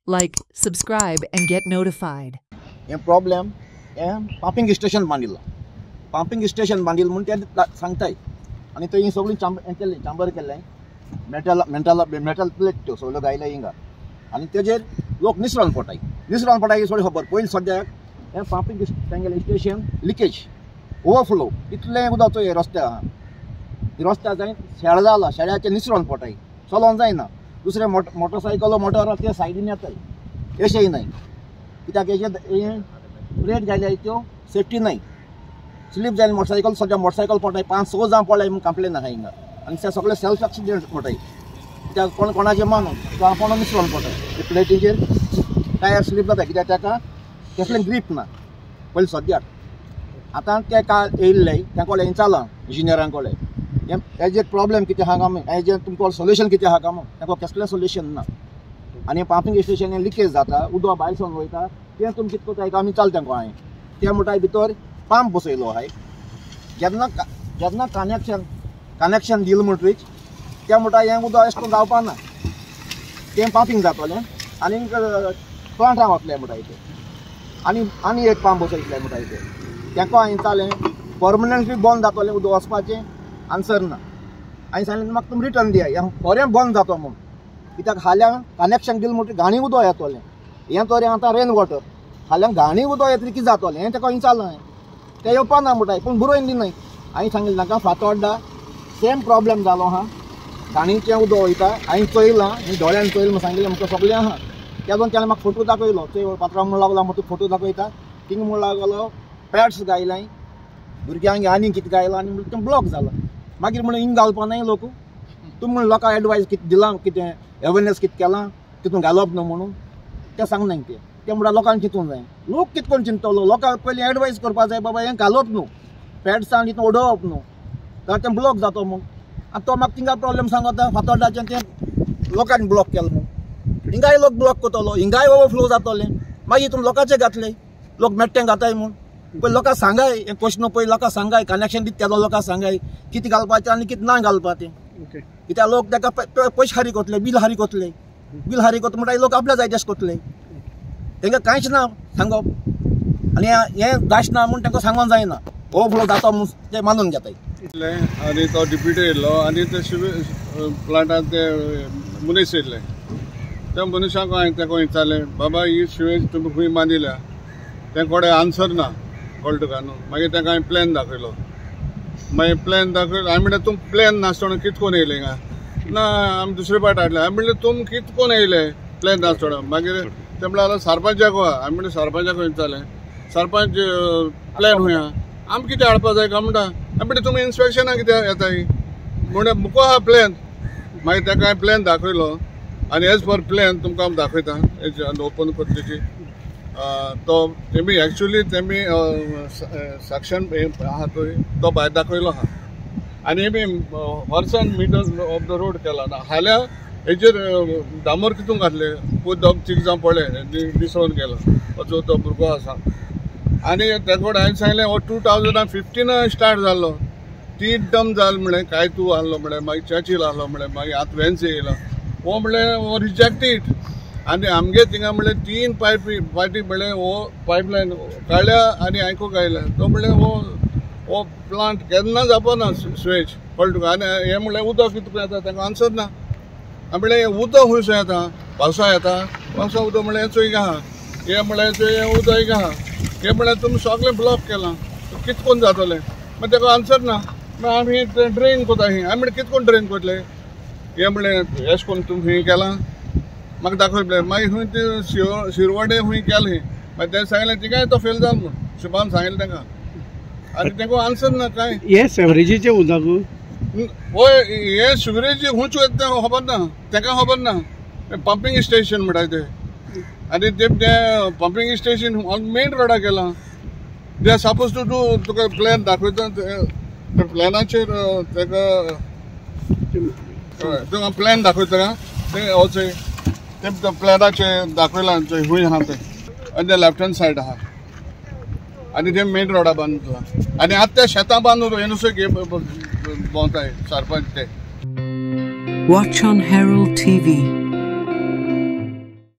Like, subscribe, and get notified. हे problem हे pumping station बांदिल्लो पंपिंग स्टेशन बांदिल्लो म्हणून ते सांगताय आनी थंय सगळी चांबर केल्लें मेटल प्लेट त्यो सगळ्यो गायल्या हिंगा आनी तेजेर लोक निसरोन पडटाय सगळें खबर पयलीं सद्याक हे पंपिंग तेंगेलें स्टेशन लिकेज ओवरफ्लो इतलें उदक चोय रस्त्यार आहा रस्त्यार जायन शेळ जाला शेळ्याचेर निसरोन पडटाय चलोवन जायना दुसरे मोटरसायकलो मोटर ते सायडीन येताय अशेंय नाय कित्याक हेजे प्लेट घायल्या त्यो सेफ्टी नाय स्लीप जायन मोटरसायकल सद्या मोटरसायकल पडटाय 5-6 जाण पडलाय म्हूण कंप्लेन आहा हिंगा आनी ते सगळे सेल्फ एक्सिडेंट पडटाय कित्याक कोणाचें मानून तो आपण निसरोन पडटाय ते प्लेटीचेर टायर स्लीप जाता कित्याक ताका कसलें ग्रीप ना पयलीं सद्याक आतां ते काळ येयल्ले त्या कोडे विचारलां इंजिनियरां कोडे हेजेर प्रॉब्लेम कितें आहा काय हेजेर तुमकां सोल्युशन कितें आहा काय ताका कसलें सोल्युशन ना आनी पंपिंग स्टेशन लिकेज जाता उदक भायर सरून वयता तें तुमी कितें कोताय आमी चाल तेंको हांवें त्या म्हणटाय भितर पंप बसयलो हाय जेन्ना कनेक्शन दिल म्हणटरीच त्या म्हणटाय हें उदक अशें करून जावपा ना तें पंपिंग जातलें आनी प्लांटां वतलें म्हणटाय तें आनी एक पंप बसयतलें म्हणटाय तें तेंको हांवें विचारलें परमनंटली बंद जातलें उदक वचपाचें आन्सर ना हांवें सांगलें म्हाका तुमी रिटर्न दिया हें खरें बंद जाता म्हूण कित्याक हाल्यां कनेक्शन दिलें म्हणटकीर घाणी उदक येतलें हें तरी आतां रेन वॉटर हाल्यां घाणी उदक येतलें कितें जातलें हें ताका विचारलें हांवें तें येवपा ना म्हणटाय पूण बरोवन दिनाय हांवें सांगलें ताका फातोड्डा सेम प्रॉब्लेम जालो आहा घाणीचें उदक वयता हांवें चोयलां दोळ्यान चोयलां म्हूण सांगिल्लें म्हाका सगळें आहा तेजून ताणें म्हाका फोटो दाखयलो चोय पात्रांव म्हूण लागलो म्हाका फोटो दाखयता थिंग म्हूण लागलो पॅड्स घायलाय भुरग्यांक आनी कितें घायलां आनी तें ब्लॉक जालां मागीर म्हणून हिंग घालपा नाय लोक तुमी म्हण लोकांक एडवायस कितें दिलां कितें अवेरनेस कितें केलां तितून घालप न्हू म्हणून तें सांगनाय तें म्हणल्यार लोकांक चिंतूंक जाय लोक कितें कोण चिंतलो लोकांक पयलीं एडवायस करपा जाय बाबा हें घालप न्हू पॅड्सां हितून उडोवप न्हू जाल्यार तें ब्लॉक जाता म्हूण आनी तो म्हाका थिंगा प्रॉब्लेम सांगता फातोड्डाचें तें लोकांनी ब्लॉक केलें म्हूण हिंगाय लोक ब्लॉक करतलो हिंगाय ओवरफ्लो जातलें मागीर हितून लोकांचें घातलें लोक मेट्टें घाताय म्हूण पळय लोकांक सांगाय हें क्वेश्चन पळय लोकांक सांगाय कनेक्शन दिता तेदो लोकांक सांगाय कितें घालपाचें आनी कितें ना घालपाचें कित्याक लोक ताका पयशे हारी कोतले बील हारी कोतले म्हणटा लोक आपल्या जाय तशें कोतले तांकां कांयच ना सांगप आनी हें जायना म्हूण तांकां सांगोन जायना ओवरफ्लो जाता म्हूण ते मानून घेताय आनी तो डिप्युटी येयलो आनी ते प्लांटान ते मनीस येयले त्या मनशाक हांवें ताका विचारलें बाबा ही शिवेज तुमी खंय बांदिल्या तें कोडे आन्सर ना कळ्ळें तुका न्हू मागीर ताका हांवें प्लॅन दाखयलो मागीर प्लॅन दाखयलो हांवें म्हणलें तुमकां प्लॅन नासतना कितें कोन्न येयले हिंगा ना आमी दुसरे पाट हाडले हांवें म्हणलें तुमी कितें कोन्न येयले प्लॅन नासतना मागीर ते म्हणल्यार सरपंचाक हांवें म्हणलें सरपंचाक विचारलें सरपंच प्लॅन खंय आहा आमी कितें हाडपा जाय काय म्हणटा हांवें म्हणलें तुमी इन्स्पेक्शनाक कित्याक येताय म्हणल्यार मुको आहा प्लॅन मागीर ताका हांवें प्लॅन दाखयलो आनी एज पर प्लॅन तुमकां हांव दाखयता ओपन करतली तो तेमी एक्चुअली तेमी सेक्शन आहा तो भायर दाखयलो आहा आनी एमी horse and middle of the road केला ना हाल्या हेजेर डांबर कितून घातले पळय दोग तीग जावन पडले दिसोन गेलो जो तो भुरगो आसा आनी तेका हांवें सांगलें हो 2015 स्टार्ट जाल्लो 3 टर्म जाल म्हणलें कायतू आहलो म्हणलें मागीर चर्चिल आहलो म्हणलें मागीर आतां वेन्सी येयलो हो म्हणलें हो रिजेक्टेड आनी आमगे थिंगा म्हणलें 3 पार्टी म्हणलें हो पायपलायन काडल्या आनी आयकूंक आयल्या तो म्हणलें हो प्लांट केन्ना जावपाना स्वेज कळ्ळें तुका आनी हें म्हणलें उदक कितून येता ताका आन्सर ना हांवें म्हणलें हें उदक खंयसून येता पावसा येता पावसा उदक म्हणलें हें चोय आहा हें म्हणलें चोय हें उदक एक आहा हें म्हणलें तुमी सगळें ब्लॉक केलां कितें कोन्न जातलें मागीर ताका आन्सर ना मागीर आमी ड्रेन कोता हांवें म्हणलें कितें कोन्न ड्रेन कोतले हें म्हणलें अशें करून तुमी खंय केलां म्हाका दाखयलें मागीर खंय ते शिरवडे खंय केलें मागीर तें सांगलें तिकाय तो फेल जालो म्हूण शुभान सांगलें ताका आनी ताका आन्सर ना कांय हे सेवरेजीचें उदक हय हे सिवरेज खंयच वयता तें खबर ना ताका खबर ना पंपिंग स्टेशन म्हणटाय तें आनी ते पंपिंग स्टेशन मेन रोडाक गेलां they are suppose to do तुका प्लॅन दाखयता त्या प्लॅनाचेर ताका तुका प्लॅन दाखयता तें हो चोय ते प्लॅनाचेर दाखयलां चोय खंय आहा तें आनी ते लेफ्ट हँड सायड आहा आनी ते मेन रोडा बांदला आनी आतां त्या शेतां बांदून हे नुसतें भोंवताय सरपंच ते Watch on Herald TV.